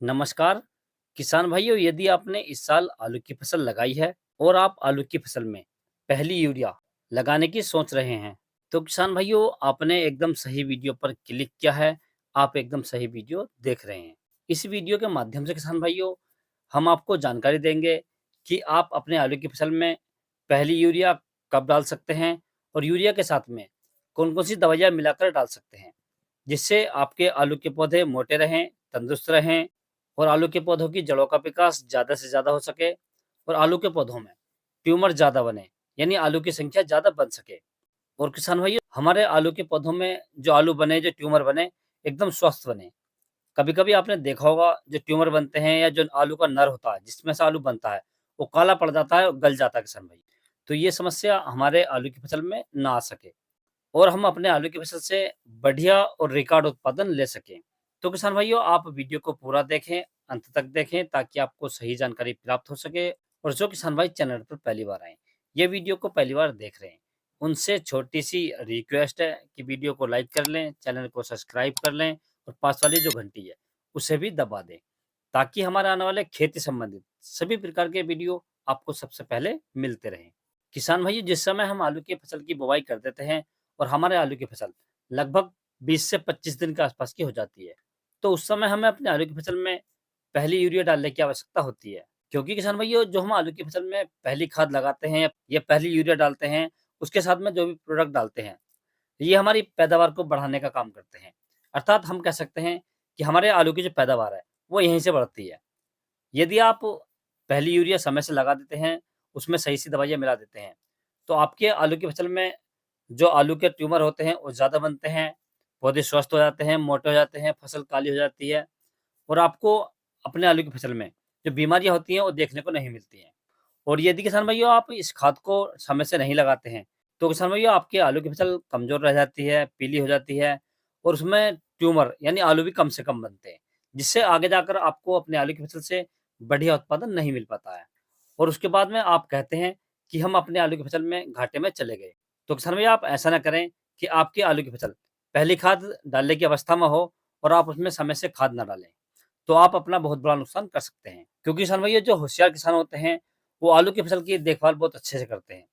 नमस्कार किसान भाइयों, यदि आपने इस साल आलू की फसल लगाई है और आप आलू की फसल में पहली यूरिया लगाने की सोच रहे हैं, तो किसान भाइयों आपने एकदम सही वीडियो पर क्लिक किया है। आप एकदम सही वीडियो देख रहे हैं। इस वीडियो के माध्यम से किसान भाइयों हम आपको जानकारी देंगे कि आप अपने आलू की फसल में पहली यूरिया कब डाल सकते हैं और यूरिया के साथ में कौन-कौन सी दवाइयाँ मिलाकर डाल सकते हैं, जिससे आपके आलू के पौधे मोटे रहें, तंदुरुस्त रहें और आलू के पौधों की जड़ों का विकास ज़्यादा से ज़्यादा हो सके और आलू के पौधों में ट्यूमर ज़्यादा बने, यानी आलू की संख्या ज़्यादा बन सके। और किसान भाइयों, हमारे आलू के पौधों में जो आलू बने, जो ट्यूमर बने, एकदम स्वस्थ बने। कभी-कभी आपने देखा होगा जो ट्यूमर बनते हैं या जो आलू का नर होता है, जिसमें से आलू बनता है, वो काला पड़ जाता है और गल जाता है किसान भाई। तो ये समस्या हमारे आलू की फसल में ना आ सके और हम अपने आलू की फसल से बढ़िया और रिकॉर्ड उत्पादन ले सकें। तो किसान भाइयों, आप वीडियो को पूरा देखें, अंत तक देखें ताकि आपको सही जानकारी प्राप्त हो सके। और जो किसान भाई चैनल पर पहली बार आए, ये वीडियो को पहली बार देख रहे हैं, उनसे छोटी-सी रिक्वेस्ट है कि वीडियो को लाइक कर लें, चैनल को सब्सक्राइब कर लें और पास वाली जो घंटी है, उसे भी दबा दें, ताकि हमारे आने वाले खेती संबंधित सभी प्रकार के वीडियो आपको सबसे पहले मिलते रहें। किसान भाइयों, जिस समय हम आलू की फसल की बुवाई कर देते हैं और हमारे आलू की फसल लगभग 20 से 25 दिन के आसपास की हो जाती है, तो उस समय हमें अपने आलू की फसल में पहली यूरिया डालने की आवश्यकता होती है। क्योंकि किसान भाइयों, जो हम आलू की फसल में पहली खाद लगाते हैं या पहली यूरिया डालते हैं, उसके साथ में जो भी प्रोडक्ट डालते हैं, ये हमारी पैदावार को बढ़ाने का काम करते हैं। अर्थात हम कह सकते हैं कि हमारे आलू की जो पैदावार है, वो यहीं से बढ़ती है। यदि आप पहली यूरिया समय से लगा देते हैं, उसमें सही-सी दवाइयाँ मिला देते हैं, तो आपके आलू की फसल में जो आलू के ट्यूमर होते हैं, वो ज़्यादा बनते हैं, पौधे स्वस्थ हो जाते हैं, मोटे हो जाते हैं, फसल काली हो जाती है और आपको अपने आलू की फसल में जो बीमारियाँ होती हैं, वो देखने को नहीं मिलती हैं। और यदि किसान भाइयों आप इस खाद को समय से नहीं लगाते हैं, तो किसान भाइयों आपके आलू की फसल कमज़ोर रह जाती है, पीली हो जाती है और उसमें ट्यूमर यानी आलू भी कम से कम बनते हैं, जिससे आगे जाकर आपको अपने आलू की फसल से बढ़िया उत्पादन नहीं मिल पाता है। और उसके बाद में आप कहते हैं कि हम अपने आलू की फसल में घाटे में चले गए। तो किसान भैया आप ऐसा ना करें कि आपकी आलू की फसल पहली खाद डालने की अवस्था में हो और आप उसमें समय से खाद ना डालें। तो आप अपना बहुत बड़ा नुकसान कर सकते हैं। क्योंकि किसान भैया जो होशियार किसान होते हैं, वो आलू की फसल की देखभाल बहुत अच्छे से करते हैं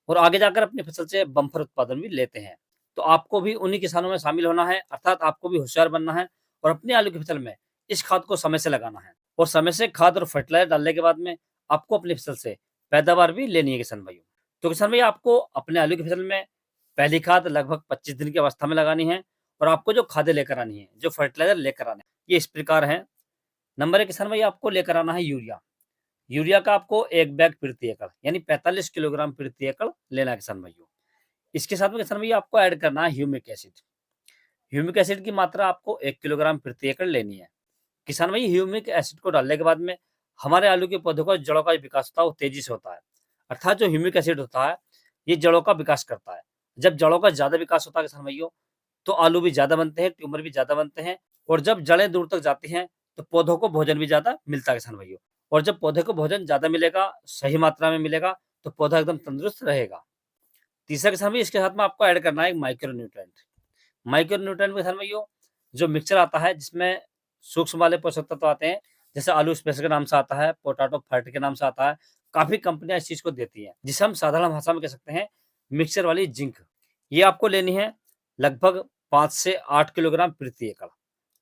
और आगे जाकर अपनी फसल से बम्पर उत्पादन भी लेते हैं। तो आपको भी उन्हीं किसानों में शामिल होना है, अर्थात आपको भी होशियार बनना है और अपनी आलू की फसल में इस खाद को समय से लगाना है। और समय से खाद और फर्टिलाइज़र डालने के बाद में आपको अपनी फसल से पैदावार भी लेनी है किसान भाइयों। तो किसान भैया आपको अपने आलू की फसल में पहली खाद लगभग 25 दिन की अवस्था में लगानी है और आपको जो खादें लेकर आनी है, जो फर्टिलाइज़र लेकर आने हैं, ये इस प्रकार हैं। नंबर 1 किसान भैया आपको लेकर आना है यूरिया। यूरिया का आपको 1 बैग प्रति एकड़ यानी 45 किलोग्राम प्रति एकड़ लेना है किसान भाइयों। इसके साथ में किसान भैया आपको ऐड करना है ह्यूमिक एसिड। ह्यूमिक एसिड की मात्रा आपको 1 किलोग्राम प्रति एकड़ लेनी है। किसान भाई ह्यूमिक एसिड को डालने के बाद में हमारे आलू के पौधों का जड़ों का विकास होता है, वो तेजी से होता है। अर्थात जो ह्यूमिक एसिड होता है, ये जड़ों का विकास करता है। जब जड़ों का ज़्यादा विकास होता है किसान भाइयों, तो आलू भी ज़्यादा बनते हैं, ट्यूमर भी ज़्यादा बनते हैं और जब जड़ें दूर तक जाती हैं, तो पौधों को भोजन भी ज़्यादा मिलता है किसान भाइयों। और जब पौधे को भोजन ज़्यादा मिलेगा, सही मात्रा में मिलेगा, तो पौधा एकदम तंदुरुस्त रहेगा। तीसरा किसान भाई इसके साथ में आपको ऐड करना है एक माइक्रो न्यूट्रिएंट। माइक्रो न्यूट्रिएंट में किसान भाइयों जो मिक्सचर आता है जिसमें सूक्ष्म वाले पोषक तत्व आते हैं, जैसे आलू स्पेशल के नाम से आता है, पोटैटो फर्ट के नाम से आता है, काफ़ी कंपनियाँ इस चीज़ को देती हैं, जिसे हम साधारण भाषा में कह सकते हैं मिक्सचर वाली जिंक। ये आपको लेनी है लगभग 5 से 8 किलोग्राम प्रति एकड़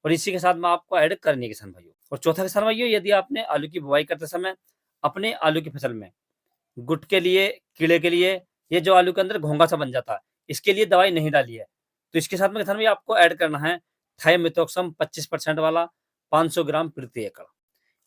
और इसी के साथ में आपको ऐड करनी है किसान भाइयों। और चौथा किसान भाइयों, यदि आपने आलू की बुवाई करते समय अपने आलू की फसल में गुट के लिए, कीड़े के लिए, ये जो आलू के अंदर घोंघा सा बन जाता है, इसके लिए दवाई नहीं डाली है। तो इसके साथ में किसान भाई आपको ऐड करना है थाइमेथॉक्सम 25% वाला 500 ग्राम प्रति एकड़।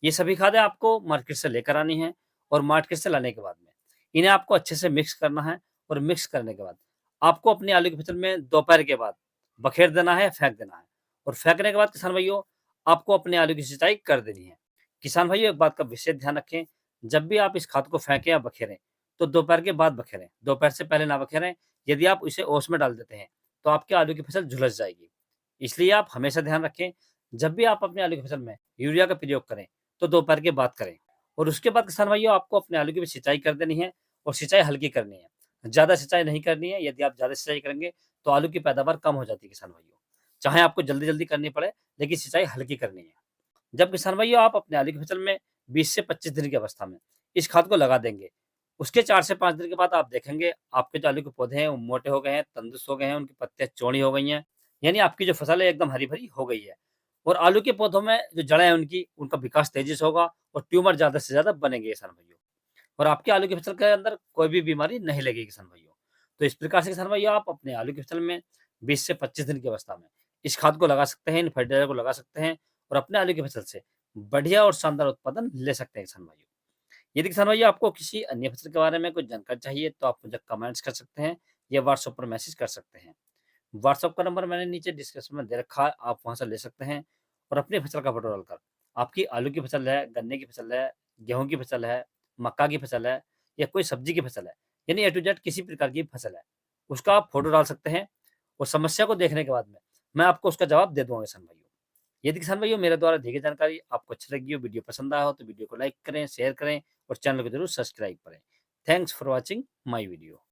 ये सभी खादें आपको मार्केट से लेकर आनी है और मार्केट से लाने के बाद में इन्हें आपको अच्छे से मिक्स करना है और मिक्स करने के बाद आपको अपनी आलू की फसल में दोपहर के बाद बखेर देना है, फेंक देना है और फेंकने के बाद किसान भाइयों आपको अपने आलू की सिंचाई कर देनी है। किसान भाइयों एक बात का विशेष ध्यान रखें, जब भी आप इस खाद को फेंकें या बखेरें, तो दोपहर के बाद बखेरें, दोपहर से पहले ना बखेरें। यदि आप इसे ओस में डाल देते हैं, तो आपके आलू की फसल झुलस जाएगी। इसलिए आप हमेशा ध्यान रखें, जब भी आप अपने आलू की फसल में यूरिया का प्रयोग करें, तो दोपहर के बाद करें। और उसके बाद किसान भाइयों आपको अपने आलू की भी सिंचाई कर देनी है और सिंचाई हल्की करनी है। ज़्यादा सिंचाई नहीं करनी है, यदि आप ज़्यादा सिंचाई करेंगे, तो आलू की पैदावार कम हो जाती है किसान भाइयों। चाहे आपको जल्दी-जल्दी करनी पड़े, लेकिन सिंचाई हल्की करनी है। जब किसान भाइयों आप अपने आलू की फसल में 20 से 25 दिन की अवस्था में इस खाद को लगा देंगे, उसके 4 से 5 दिन के बाद आप देखेंगे आपके जो आलू के पौधे हैं वो मोटे हो गए हैं, तंदुरुस्त हो गए हैं, उनकी पत्तियाँ चौड़ी हो गई हैं, यानी आपकी जो फसल है एकदम हरी-भरी हो गई है। और आलू के पौधों में जो जड़ें हैं उनकी, उनका विकास तेज़ी से होगा और ट्यूमर ज़्यादा से ज़्यादा बनेंगे किसान भाइयों। और आपके आलू की फसल के अंदर कोई भी बीमारी नहीं लगेगी किसान भाइयों। तो इस प्रकार से किसान भाइयों आप अपने आलू की फसल में 20 से 25 दिन की अवस्था में इस खाद को लगा सकते हैं, इन फर्टिलाइज़र को लगा सकते हैं और अपने आलू की फसल से बढ़िया और शानदार उत्पादन ले सकते हैं किसान भाइयों। यदि किसान भाइयों आपको किसी अन्य फसल के बारे में कुछ जानकारी चाहिए तो आप मुझे कमेंट्स कर सकते हैं या व्हाट्सएप पर मैसेज कर सकते हैं। व्हाट्सएप का नंबर मैंने नीचे डिस्क्रिप्शन में दे रखा है, आप वहाँ से ले सकते हैं और अपनी फसल का फ़ोटो डालकर आपकी आलू की फसल है, गन्ने की फसल है, गेहूँ की फसल है, मक्का की फसल है या कोई सब्जी की फसल है, यानी ए टू जेड किसी प्रकार की फसल है, उसका आप फ़ोटो डाल सकते हैं और समस्या को देखने के बाद में मैं आपको उसका जवाब दे दूँगा किसान भाइयों। यदि किसान भाइयों मेरे द्वारा दी गई जानकारी आपको अच्छी लगी हो, वीडियो पसंद आया हो तो वीडियो को लाइक करें, शेयर करें और चैनल को ज़रूर सब्सक्राइब करें। Thanks for watching my video.